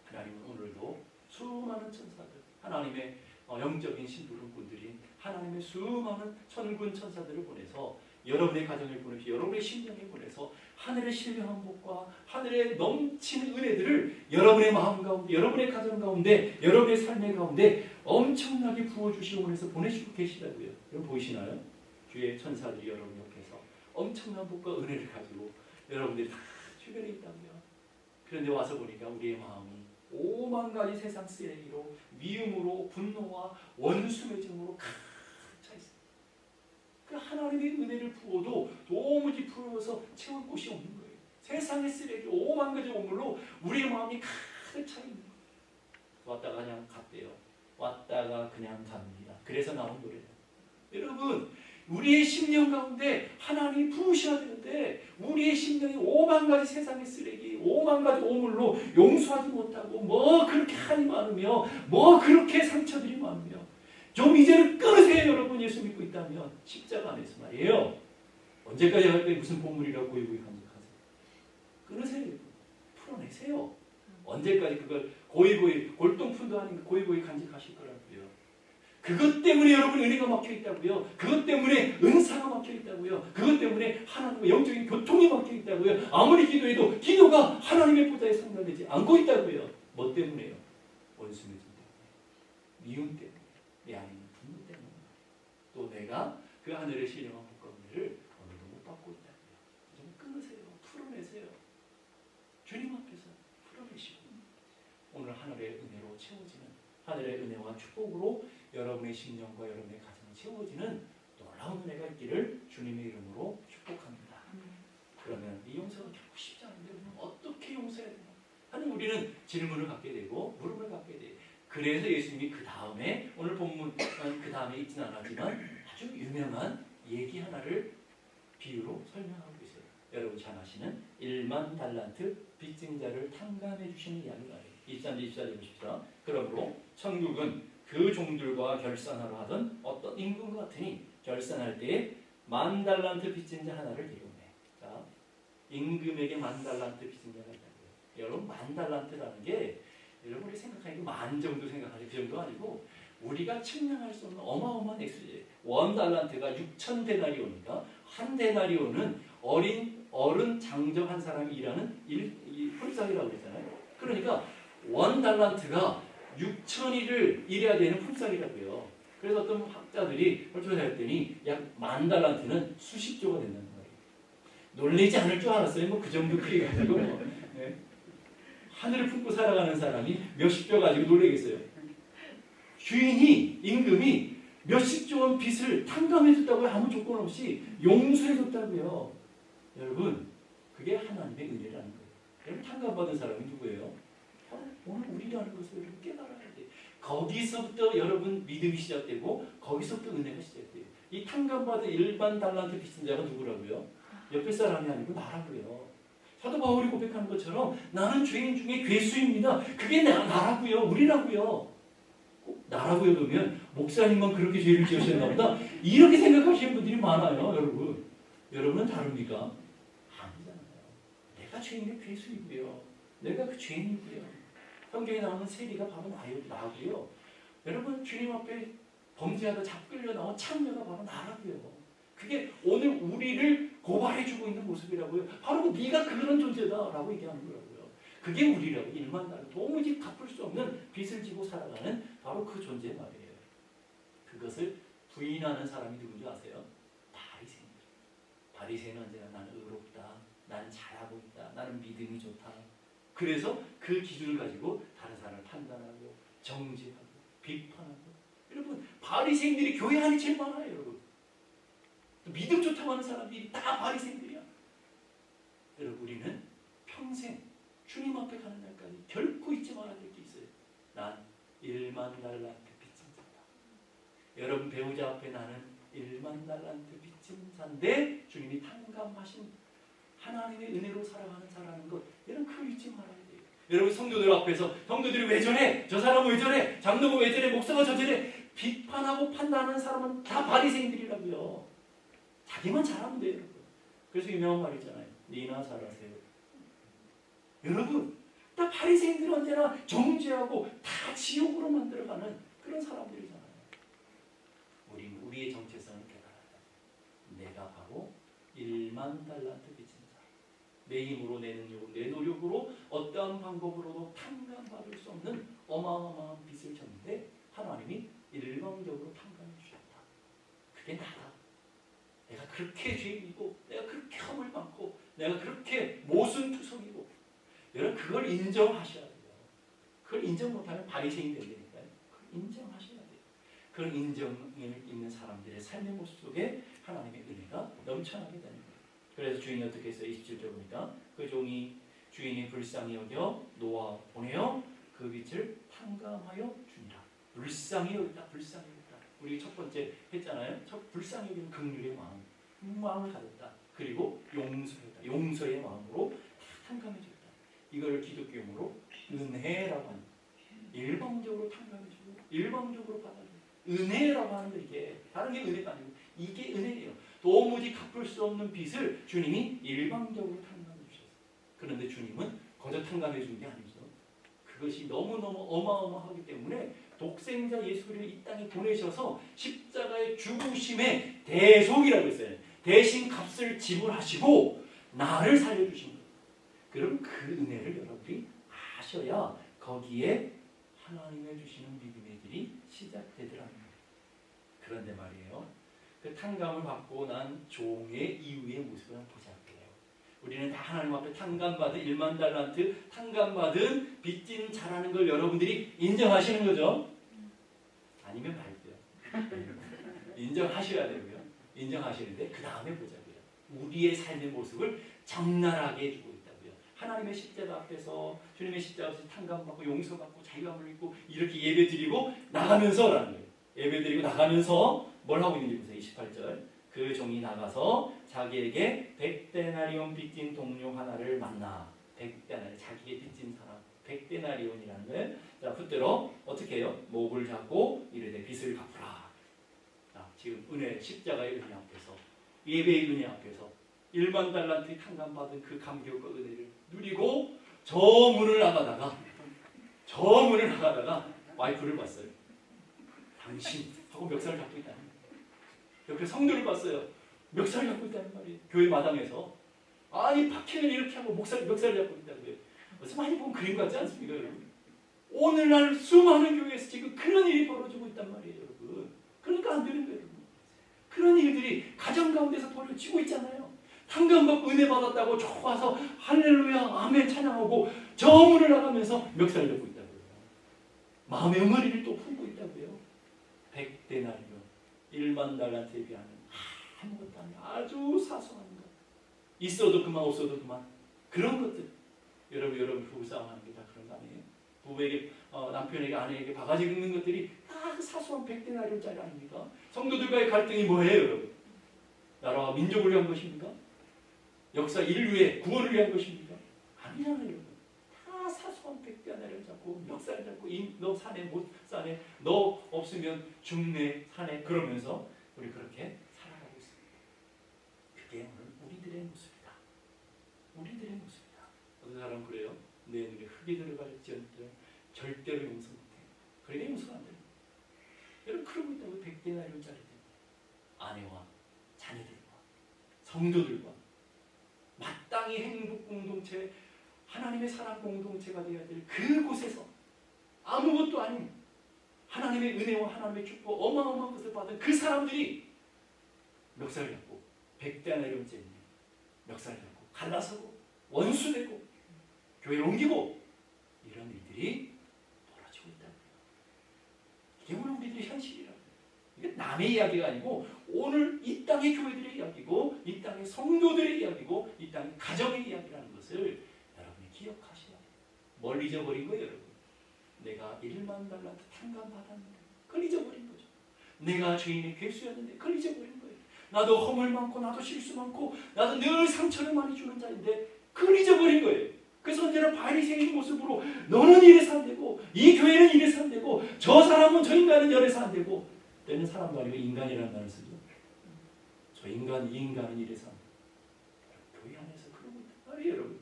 하나님은 오늘도 수많은 천사들, 하나님의 영적인 신부름꾼들인 하나님의 수많은 천군 천사들을 보내서 여러분의 가정에 보내서 여러분의 심령에 보내서 하늘의 신령한 복과 하늘의 넘치는 은혜들을 여러분의 마음 가운데, 여러분의 가정 가운데, 여러분의 삶의 가운데 엄청나게 부어주시고 보내서 보내시고 계시다고요. 여러분 보이시나요? 주의 천사들이 여러분 옆에서 엄청난 복과 은혜를 가지고 여러분들이 다 주변에 있다고요. 그런데 와서 보니까 우리의 마음이 오만 가지 세상 쓰레기로 미움으로 분노와 원수매증으로 가득 차 있어요. 그 하나님의 은혜를 부어도 도무지 부어서 채울 곳이 없는 거예요. 세상의 쓰레기 오만 가지 오물로 우리의 마음이 가득 차 있는 거예요. 왔다가 그냥 갔대요. 왔다가 그냥 갑니다. 그래서 나온 노래예요. 여러분 우리의 심령 가운데 하나님이 부으셔야 되는데 우리의 심령이 오만 가지 세상의 쓰레기 오만 가지 오물로 용서하지 못하고 뭐 그렇게 한이 많으며 뭐 그렇게 상처들이 많으며 좀 이제는 끊으세요. 여러분 예수 믿고 있다면 십자가 안에서 말이에요. 언제까지 할 때 무슨 보물이라고 고이고이 간직하세요. 끊으세요. 풀어내세요. 언제까지 그걸 고이고이 골동품도 아닌 고이고이 간직하실 거라고요. 그것 때문에 여러분 은혜가 막혀 있다고요. 그것 때문에 은사가 막혀 있다고요. 그것 때문에 하나님과 영적인 교통이 막혀 있다고요. 아무리 기도해도 기도가 하나님의 보좌에 상달되지 않고 있다고요. 뭐 때문에요? 원수매증 때문에, 미움 때문에, 내 안에 있는 분노 때문에, 또 내가 그 하늘의 신령한 복과 은혜를 오늘도 못 받고 있다고요. 좀 끊으세요. 풀어내세요. 주님 앞에서 풀어내시고 오늘 하늘의 은혜로 채워지는 하늘의 은혜와 축복으로 여러분의 심령과 여러분의 가정이 채워지는 놀라운 은혜가 있기를 주님의 이름으로 축복합니다. 그러면 이 용서가 결코 쉽지 않은데 어떻게 용서해야 되나 하는 우리는 질문을 갖게 되고 물음을 갖게 돼요. 그래서 예수님이 그 다음에 오늘 본문 그 다음에 있지는 않았지만 아주 유명한 얘기 하나를 비유로 설명하고 있어요. 여러분 잘 아시는 1만 달란트 빚진 자를 탕감해 주시는 이야기 말이에요. 23절 24절 보십시오. 그러므로 천국은 그 종들과 결산하러 하던 어떤 임금과 같으니 결산할 때에 1만 달란트 빚진 자 하나를 데려오네. 자, 임금에게 1만 달란트 빚진 자가 있다고요. 여러분 1만 달란트라는 게 여러분이 생각하는 게 1만 정도 생각하죠. 그 정도 아니고 우리가 측량할 수 없는 어마어마한 액수예요. 1달란트가 6,000데나리온이니까 한 데나리온은 어른 장정한 사람이 일하는 품삯이라고 그랬잖아요. 그러니까 1달란트가 6,000일을 일해야 되는 품삯이라고요. 그래서 어떤 학자들이 조사했더니 약 10,000달란트는 수십조가 된다는 거예요. 놀라지 않을 줄 알았어요. 뭐 그 정도 크게 가지고 뭐. 네. 하늘을 품고 살아가는 사람이 몇십조 가지고 놀라겠어요. 주인이 임금이 몇십조 원 빚을 탕감해줬다고요. 아무 조건 없이 용서해줬다고요. 여러분 그게 하나님의 은혜라는 거예요. 여러분 탕감받은 사람이 누구예요? 오늘 우리라는 것을 여러분 깨달아야 돼. 거기서부터 여러분 믿음이 시작되고 거기서부터 은혜가 시작돼요. 이 탕감받은 일반 달란트 빚진 자가 누구라고요? 옆에 사람이 아니고 나라고요. 사도 바울이 고백하는 것처럼 나는 죄인 중에 괴수입니다. 그게 나라고요. 우리라고요. 나라고요 그러면 목사님만 그렇게 죄를 지으셨나 보다. 이렇게 생각하시는 분들이 많아요. 여러분. 여러분은 다릅니까? 아니잖아요. 내가 죄인의 괴수이고요. 내가 그 죄인이고요. 성경에 나오는 세리가 바로 나고요. 여러분 주님 앞에 범죄하다 잡끌려 나온 창녀가 바로 나라고요. 그게 오늘 우리를 고발해주고 있는 모습이라고요. 바로 네가 그런 존재다라고 얘기하는 거라고요. 그게 우리라고 1만 달러 도무지 갚을 수 없는 빚을 지고 살아가는 바로 그 존재 말이에요. 그것을 부인하는 사람이 누군지 아세요? 바리새인들. 바리새인은 언제나 나는 의롭다. 나는 잘하고 있다. 나는 믿음이 좋다. 그래서 그 기준을 가지고 다른 사람을 판단하고 정죄하고 비판하고. 여러분 바리새인들이 교회 안에 제일 많아요. 여러분 믿음 좋다고 하는 사람들이 다 바리새인들이야. 1만 달란트 빚진 자다. 여러분 배우자 앞에 나는 1만 달란트 빚진 자인데 주님이 탕감하신 하나님의 은혜로 살아가는 자라는 것, 여러분 그걸 잊지 말아야 돼요. 여러분 성도들 앞에서 성도들이 왜 저래? 저 사람은 왜 저래? 장로가 왜 저래? 목사가 저 저래? 비판하고 판단하는 사람은 다 바리새인들이라고요. 자기만 잘하면 돼요. 그래서 유명한 말 있잖아요. 니나 잘하세요. 여러분 다 바리새인들은 언제나 정죄하고 다 지옥으로 만들어가는 그런 사람들이잖아요. 우리는 우리의 정체성을 깨달아야 돼요. 내가 바로 1만 달란트 빚진 자. 내 힘으로 내 능력으로 내 노력으로 어떠한 방법으로도 탕감받을 수 없는 어마어마한 빚을 졌는데 하나님이 일방적으로 탕감해 주셨다. 그게 나다. 내가 그렇게 죄인이고 내가 그렇게 허물 많고 내가 그렇게 모순투성이고 여러분 그걸 인정하셔야 돼요. 그걸 인정 못하면 바리새인 된다니까요. 그걸 인정하셔야 돼요. 그런 인정을 있는 사람들의 삶의 모습 속에 하나님의 은혜가 넘쳐나게 되는 거예요. 그래서 주인이 어떻게 했어요? 27절 보니까 그 종이 주인이 불쌍히 여겨 놓아 보내어 그 빚을 탕감하여 주니라. 불쌍히 여겼다. 불쌍히 여겼다. 우리 첫 번째 했잖아요. 첫 불쌍히 여기는 긍휼의 마음을 가졌다. 그리고 용서했다. 용서의 마음으로 다 탕감해 줬다. 이걸 기독교 용어로 은혜라고 하는, 일방적으로 탕감해주고 일방적으로 받아주고 은혜라고 하는 거, 이게 다른 게 은혜가 아니고 이게 은혜예요. 도무지 갚을 수 없는 빚을 주님이 일방적으로 탕감해 주셨어요. 그런데 주님은 거저 탕감해 준 게 아니죠. 그것이 너무너무 어마어마하기 때문에 독생자 예수를 이 땅에 보내셔서 십자가의 죽으심의 대속이라고 했어요. 대신 값을 지불하시고 나를 살려주신 거예요. 그럼 그 은혜를 여러분이 아셔야 거기에 하나님의 주시는 믿음의 길이 시작되더라는 거예요. 그런데 말이에요. 그 탕감을 받고 난 종의 이후의 모습을 한번 보자고요. 우리는 다 하나님 앞에 탕감받은 1만 달란트 탕감받은 빚진 자라는 걸 여러분들이 인정하시는 거죠? 아니면 말고요. 인정하셔야 되고요. 인정하시는데 그 다음에 보자고요. 우리의 삶의 모습을 적나라하게 해주고 있다고요. 하나님의 십자가 앞에서 주님의 십자가 앞에서 탕감받고 용서받고 자유함을 입고 이렇게 예배드리고 나가면서라는 거예요. 예배드리고 나가면서 뭘 하고 있는지 보세요. 28절. 그 종이 나가서 자기에게 100데나리온 빚진 동료 하나를 만나. 100데나리온, 자기의 빚진 사람 100데나리온이라는 거예요. 자, 그대로 어떻게 해요? 목을 잡고 이르되 빚을 갚으라. 자, 지금 은혜, 십자가의 은혜 앞에서, 예배의 은혜 앞에서 1만 달란트 탕감받은 그 감격과 은혜를 누리고 저 문을 나가다가 와이프를 봤어요. 당신 하고 멱살을 잡고 있다는 거예요. 옆에 성도를 봤어요. 멱살을 잡고 있다는 말이에요. 교회 마당에서. 아니 박해를 이렇게 하고 멱살을 잡고 있다고요. 무슨 많이 보면 그림 같지 않습니까, 여러분? 오늘날 수많은 교회에서 지금 그런 일이 벌어지고 있단 말이에요, 여러분. 그러니까 안 되는 거예요, 여러분. 그런 일들이 가정 가운데서 벌어지고 있잖아요. 탕감받고 은혜 받았다고 좋아서 할렐루야 아멘 찬양하고 저 문을 나가면서 멱살을 잡고 있다고요. 마음의 응어리를 또 품고 있다고요. 100데나리온 1만 달란트에 비하면 아무것도 아니야. 아주 사소한 것. 있어도 그만 없어도 그만. 그런 것들. 여러분 부부싸움하는 게 다 그런 거 아니에요? 부부에게 남편에게 아내에게 바가지 긁는 것들이 다 사소한 100데나리온짜리 아닙니까? 성도들과의 갈등이 뭐예요, 여러분? 나라와 민족을 위한 것입니까? 역사 인류의 구원을 위한 것입니까? 아니잖아요, 여러분. 다 사소한 100데나리온 잡고 멱살 잡고 너 사네 못 사네 너 없으면 죽네 사네 그러면서 우리 그렇게 살아가고 있습니다. 그게 오늘 우리들의 모습이다. 우리들의 모습이다. 어떤 사람은 그래요. 내 눈에 흙이 들어갈지언정 절대로 용서 못해. 그러니까 용서가 안 돼요. 여러분 그러고 있다고 100데나리온짜리 아내와 자녀들과 성도들과 마땅히 행복 공동체, 하나님의 사랑 공동체가 되어야 될 그곳에서 아무것도 아닌 하나님의 은혜와 하나님의 축복 어마어마한 것을 받은 그 사람들이 멱살을 잡고 100데나리온짜리 멱살을 잡고 갈라서고 원수되고 교회를 옮기고 이런 일들이 벌어지고 있다고요. 이게 오늘 우리들의 현실이라고요. 이게 남의 이야기가 아니고 오늘 이 땅의 교회들의 이야기고 이 땅의 성도들의 이야기고 이 땅의 가정의 이야기라는 것을 여러분이 기억하셔야 돼요. 뭘 잊어버린 거예요, 여러분? 내가 1만 달란트 탕감받았는데 그걸 잊어버린 거죠. 내가 죄인의 괴수였는데 그걸 잊어버린 거예요. 나도 허물 많고 나도 실수 많고 나도 늘 상처를 많이 주는 자인데 그걸 잊어버린 거예요. 그래서 언제나 바리새인 모습으로 너는 이래서 안 되고 이 교회는 이래서 안 되고 저 사람은 저 인간은 저래서 안 되고 때는 사람도 아니고 인간이라는 말을 쓰죠. 저 인간 이 인간은 이래서 안 되고 교회 안에서 그러고 있단 말이에요.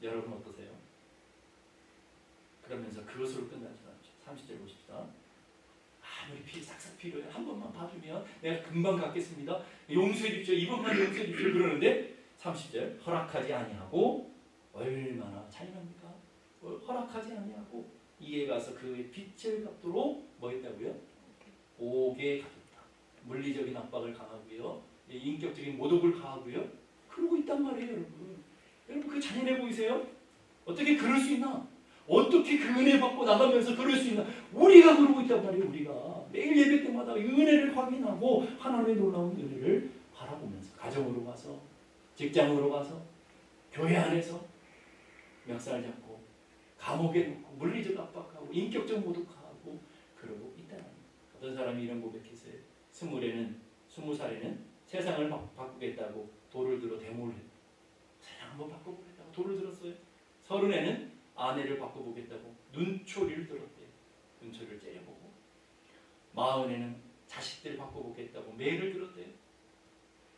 여러분 어떠세요? 그러면서 그것으로 끝나지 않죠. 30절 보십시다. 아무리 피 싹싹 필요해 한 번만 봐주면 내가 금방 갚겠습니다. 용서해 주십시오. 이번만 용서해 주십시오. 그러는데 30절 허락하지 아니하고 얼마나 잔인합니까? 허락하지 아니하고 이에 가서 그의 빚을 갚도록 뭐 했다고요? 옥에 가뒀다. 물리적인 압박을 가하고요. 인격적인 모독을 가하고요. 그러고 있단 말이에요. 여러분. 여러분 그게 잔인해 보이세요? 어떻게 그럴 수 있나? 어떻게 그 은혜 받고 나가면서 그럴 수 있나? 우리가 그러고 있단 말이에요. 우리가 매일 예배 때마다 은혜를 확인하고 하나님의 놀라운 은혜를 바라보면서 가정으로 가서 직장으로 가서 교회 안에서 멱살 잡고 감옥에 놓고 물리적 압박하고 인격적 모독하고 그러고 있다는 거예요. 어떤 사람이 이런 고백했어요. 20살에는 세상을 바꾸겠다고 돌을 들어 데모를 했어요. 세상 한번 바꿔보겠다고 돌을 들었어요. 30에는 아내를 바꿔보겠다고 눈초리를 들었대요. 눈초리를 째려보고 40에는 자식들 바꿔보겠다고 매를 들었대요.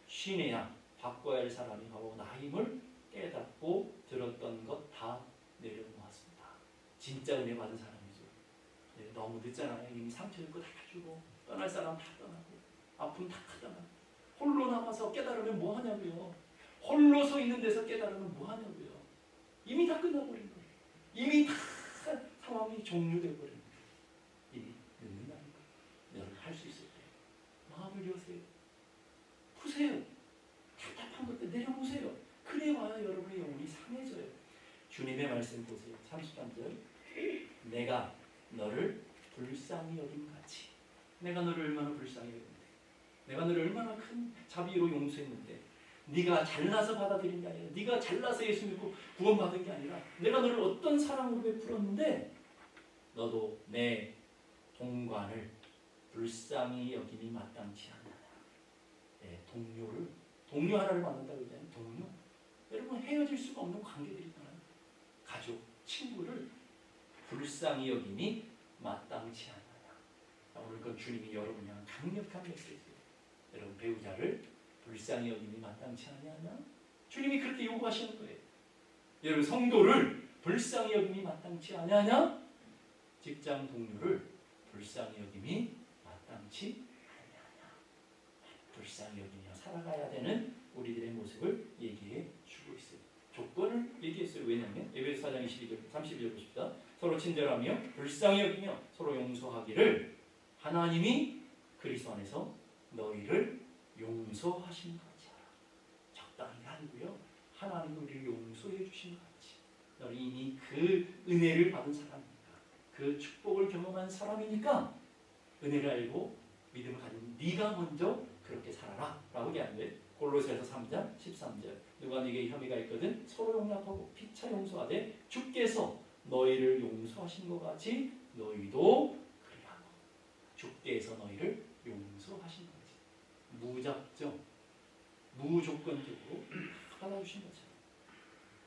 50에야 바꿔야 할 사람이 바로 나임을 깨닫고 들었던 것 다 내려놓았습니다. 진짜 은혜 받은 사람이죠. 네, 너무 늦잖아요. 이미 상처 입고 다 주고 떠날 사람 다 떠나고 아픔 다 떠나고 홀로 남아서 깨달으면 뭐 하냐고요. 홀로 서 있는 데서 깨달으면 뭐 하냐고요. 이미 다 끝나버린 거예요. 이미 다 상황이 종료되어 버린 거예요. 이미 늦는다니까. 여러분 할 수 있을 때 마음을 여세요. 푸세요. 답답한 것들 내려보세요. 그래야 여러분의 영혼이 상해져요. 주님의 말씀 보세요. 33절 내가 너를 불쌍히 여김같이 내가 너를 얼마나 불쌍히 여겼는데 내가 너를 얼마나 큰 자비로 용서했는데 네가 잘나서 받아들인 게 아니라 네가 잘나서 예수 믿고 구원받은 게 아니라 내가 너를 어떤 사랑으로 베풀었는데 너도 내 동관을 불쌍히 여김이 마땅치 않느냐. 네, 동료 하나를 만난다고 그러잖아요. 동료. 여러분 헤어질 수가 없는 관계들이 있잖아요. 가족, 친구를 불쌍히 여김이 마땅치 않느냐. 오늘 그 주님이 여러분이 향한 강력한 메시지예요. 여러분 배우자를 불쌍히 여김이 마땅치 않느냐. 주님이 그렇게 요구하시는 거예요. 여러분 성도를 불쌍히 여김이 마땅치 않느냐. 직장 동료를 불쌍히 여김이 마땅치 않느냐. 불쌍히 여기며 살아가야 되는 우리들의 모습을 얘기해 주고 있어요. 조건을 얘기했어요. 왜냐하면 에베소 4장 32절 보십시다. 서로 친절하며 불쌍히 여기며 서로 용서하기를 하나님이 그리스도 안에서 너희를 용서하신 같이 하라. 적당히 아니고요. 하나님이 우리를 용서해 주신 같이. 너는 이미 그 은혜를 받은 사람이니까 그 축복을 경험한 사람이니까 은혜를 알고 믿음을 가진 네가 먼저 그렇게 살아라 라고 얘기하는데 골로새서 3장 13절 누가 네게 혐의가 있거든 서로 용납하고 피차 용서하되 주께서 너희를 용서하신 것 같이 너희도 그리하고. 주께서 너희를 용서하신 것 같이 무작정 무조건적으로 받아주신 것처럼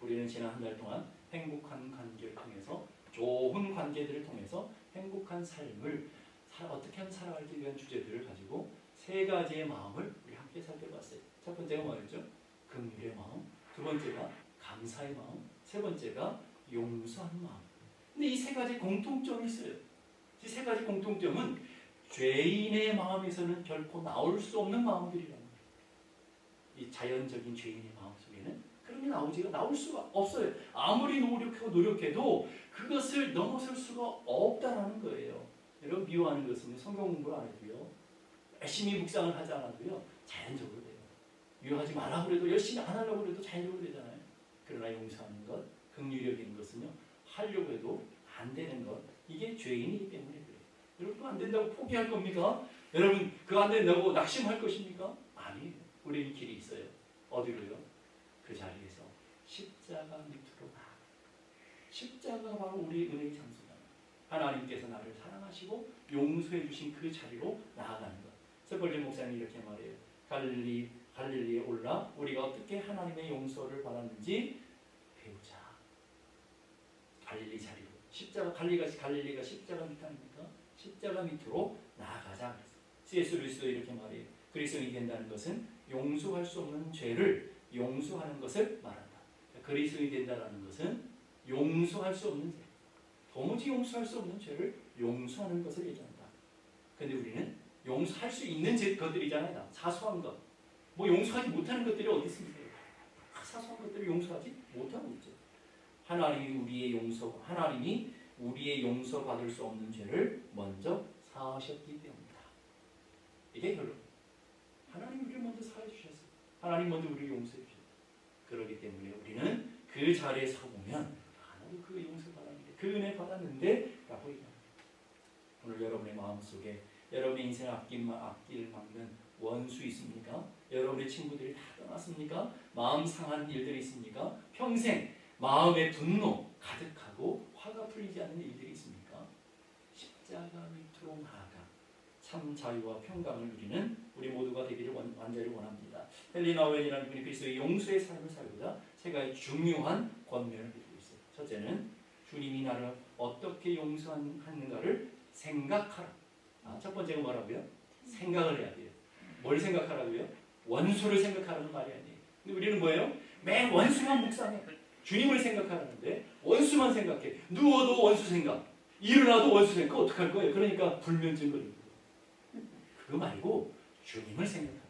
우리는 지난 한 달 동안 행복한 관계를 통해서 좋은 관계들을 통해서 행복한 삶을 어떻게 하면 살아갈지 위한 주제들을 가지고 세 가지의 마음을 우리 함께 살펴봤어요. 첫 번째가 뭐였죠? 긍휼의 마음. 두 번째가 감사의 마음. 세 번째가 용서하는 마음. 근데 이 세 가지 공통점이 있어요. 이 세 가지 공통점은 죄인의 마음에서는 결코 나올 수 없는 마음들이라는 거예요. 이 자연적인 죄인의 마음 속에는 그런 게 나올 수가 없어요. 아무리 노력해도 그것을 넘어설 수가 없다라는 거예요. 여러분 미워하는 것은 성경 공부를 안 해도요. 열심히 묵상을 하지 않아도요. 자연적으로 돼요. 미워하지 말라고 그래도 열심히 안 하려고 그래도 자연적으로 되잖아요. 그러나 용서하는 것, 긍휼히 여기는 것은요. 하려고 해도 안 되는 것. 이게 죄인이기 때문에 그래요. 여러분 그거 안 된다고 포기할 겁니까? 여러분 그거 안 된다고 낙심할 것입니까? 아니에요. 우리는 길이 있어요. 어디로요? 그 자리에서 십자가 밑으로 나아가 십자가가 바로 우리의 은혜의 장소다. 하나님께서 나를 사랑하시고 용서해 주신 그 자리로 나아가는 것. 세벌리 목사님이 이렇게 말해요. 갈릴리에 올라 우리가 어떻게 하나님의 용서를 받았는지 배우자. 갈릴리 자리로. 갈릴리가 십자가 밑 아닙니까? 십자가 밑으로 나아가자. C.S. 루이스도 이렇게 말해요. 그리스도인이 된다는 것은 용서할 수 없는 죄를 용서하는 것을 말한다. 그리스도인이 된다는 것은 용서할 수 없는 죄, 도무지 용서할 수 없는 죄를 용서하는 것을 얘기한다. 그런데 우리는 용서할 수 있는 것들이잖아요. 사소한 것. 뭐 용서하지 못하는 것들이 어디 있습니까? 사소한 것들을 용서하지 못하고 있죠. 하나님이 우리의 용서받을 수 없는 죄를 먼저 사하셨기 때문이다. 이게 결론. 하나님 우리를 먼저 사해 주셨어요. 하나님 먼저 우리를 용서해 주셨어요. 그렇기 때문에 우리는 그 자리에 서보면 나도 그 용서 받았는데, 그 은혜 받았는데 라고 얘기합니다. 오늘 여러분의 마음속에 여러분의 인생 앞길 막는 원수 있습니까? 여러분의 친구들이 다 떠났습니까? 마음 상한 일들이 있습니까? 평생 마음의 분노 가득하고 화가 풀리지 않는 일들이 있습니까? 십자가 밑으로 나아가 참 자유와 평강을 누리는 우리 모두가 되기를 완전히 원합니다. 헬리나 웬이라는 분이 그리스도의 용서의 삶을 살고자 세 가지 중요한 권면을 드리고 있어요. 첫째는 주님이 나를 어떻게 용서하는가를 생각하라. 첫 번째가 뭐라고요? 생각을 해야 돼요. 뭘 생각하라고요? 원수를 생각하라는 말이 아니에요. 근데 우리는 뭐예요? 매 원수만 묵상해. 주님을 생각하는데 원수만 생각해. 누워도 원수 생각, 일어나도 원수 생각. 어떡할 거예요? 그러니까 불면증 걸리고. 그거 말고 주님을 생각하라.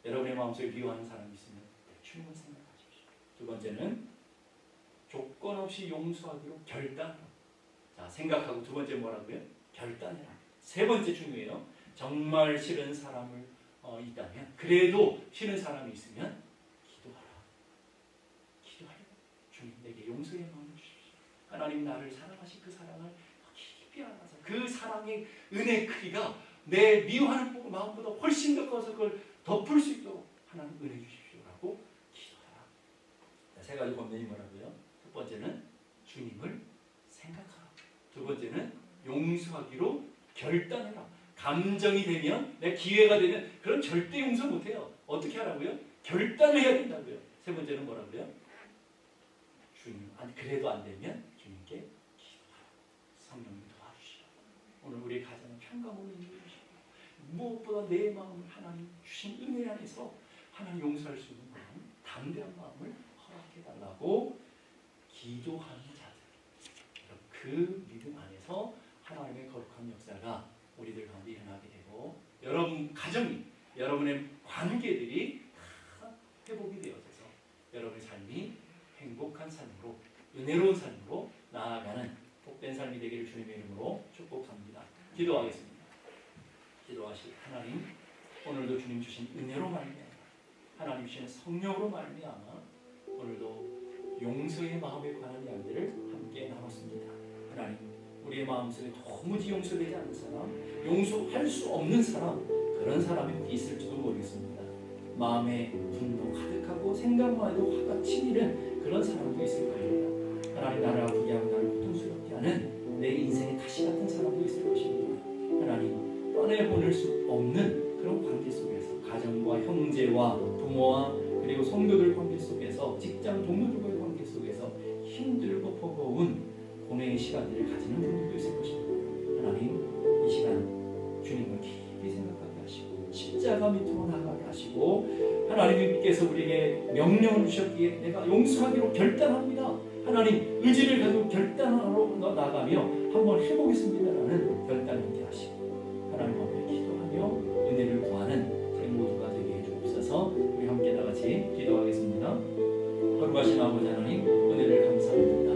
여러분의 마음속에 미워하는 사람이 있으면 주님을 생각하십시오. 두 번째는 조건 없이 용서하기로 결단하라. 자, 생각하고 두 번째 뭐라고요? 결단해라. 세 번째 중요해요. 정말 싫은 사람을 있다면, 그래도 싫은 사람이 있으면 기도하라. 기도하라. 주님 내게 용서의 마음을 주십시오. 하나님 나를 사랑하신 그 사랑을 깊이 알아서 그 사랑의 은혜 크기가 내 미워하는 마음보다 훨씬 더 커서 그걸 덮을 수 있도록 하나님 은혜 주십시오라고 기도하라. 세 가지 권면이 뭐라고요? 첫 번째는 주님을 생각하라. 두 번째는 용서하기로 결단해라. 감정이 되면, 내 기회가 되면 그런 절대 용서 못해요. 어떻게 하라고요? 결단을 해야 된다고요. 세 번째는 뭐라고요? 주님, 그래도 안 되면 주님께 기도하라. 성령님 도와주시라. 오늘 우리 가정은 평강으로 인도해주시고 무엇보다 내 마음을 하나님 주신 은혜 안에서 하나님 용서할 수 있는 마음, 담대한 마음을 허락해달라고 기도하는 자들, 그 믿음 안에서 하나님의 거룩한 역사가 우리들 가운데 일어나게 되고, 여러분 가정이, 여러분의 관계들이 다 회복이 되어져서 여러분의 삶이 행복한 삶으로, 은혜로운 삶으로 나아가는 복된 삶이 되기를 주님의 이름으로 축복합니다. 기도하겠습니다. 기도하실 하나님, 오늘도 주님 주신 은혜로 말미암아, 하나님 주신 성령으로 말미암아 오늘도 용서의 마음에 관한 이야기를 함께 나눴습니다. 하나님, 우리의 마음속에 도무지 용서되지 않는 사람, 용서할 수 없는 사람, 그런 사람이 있을지도 모르겠습니다. 마음에 분노 가득하고 생각만 해도 화가 치미는 그런 사람도 있을 겁니다. 하나님, 나를 아프게 하고 나를 고통스럽게 하는 내 인생의 가시 같은 사람도 있을 것입니다. 하나님, 떠내보낼 수 없는 그런 관계 속에서, 가정과 형제와 부모와 그리고 성도들 관계 속에서, 직장 동료들과의 관계 속에서 힘들고 버거운 고뇌의 시간들을 가지는 분들도 있을 것입니다. 하나님, 이 시간 주님을 깊이 생각하게 하시고 십자가 밑으로 나가게 하시고, 하나님께서 우리에게 명령을 주셨기에 내가 용서하기로 결단합니다. 하나님, 의지를 가지고 결단하러 나가며 한번 해보겠습니다라는 결단을 하게 하시고, 하나님 앞에 기도하며 은혜를 구하는 저희 모두가 되게 해주옵소서. 우리 함께 다같이 기도하겠습니다. 거룩하신 아버지 하나님, 은혜를 감사합니다.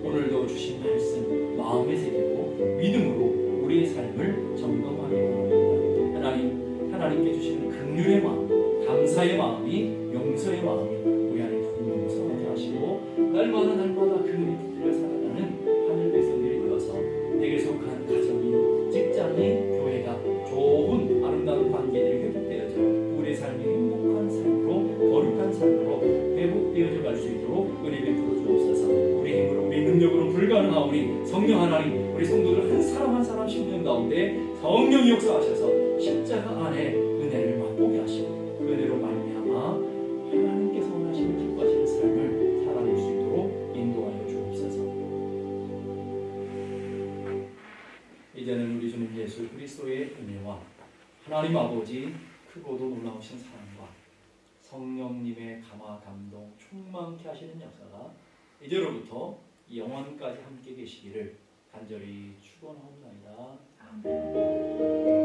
오늘도 주신 말씀 마음에 새기고 믿음으로 우리의 삶을 점검하기 원합니다. 하나님, 하나님께 주시는 긍휼의 마음, 감사의 마음이, 용서의 마음이 우리 안에 풍성하게 하시고, 날마다 그 은혜 붙들어 살아가는 하늘 백성들이 되어서 내게 속한 가정이, 직장이, 교회가 좋은 아름다운 관계들이 회복되어져 우리의 삶이 행복한 삶으로, 거룩한 삶으로 회복되어져 갈 수 있도록 은혜 베풀어 주옵소서. 우리 힘으로, 우리 능력으로 불가 불가능하오니 성령 하나님 우리 성도들 한 사람 한 사람 심령 가운데 성령이 역사하셔서 십자가 안에 은혜를 맛보게 하시고 그 은혜로 말미암아 하나님께서 원하시는 기뻐하시는 삶을 살아낼 수 있도록 인도하여 주옵소서. 이제는 우리 주님 예수 그리스도의 은혜와 하나님 아버지 크고도 놀라우신 사랑과 성령님의 감화 감동 충만케 하시는 역사가 이제로부터 영원까지 함께 계시기를 간절히 축원하옵나이다. 아멘.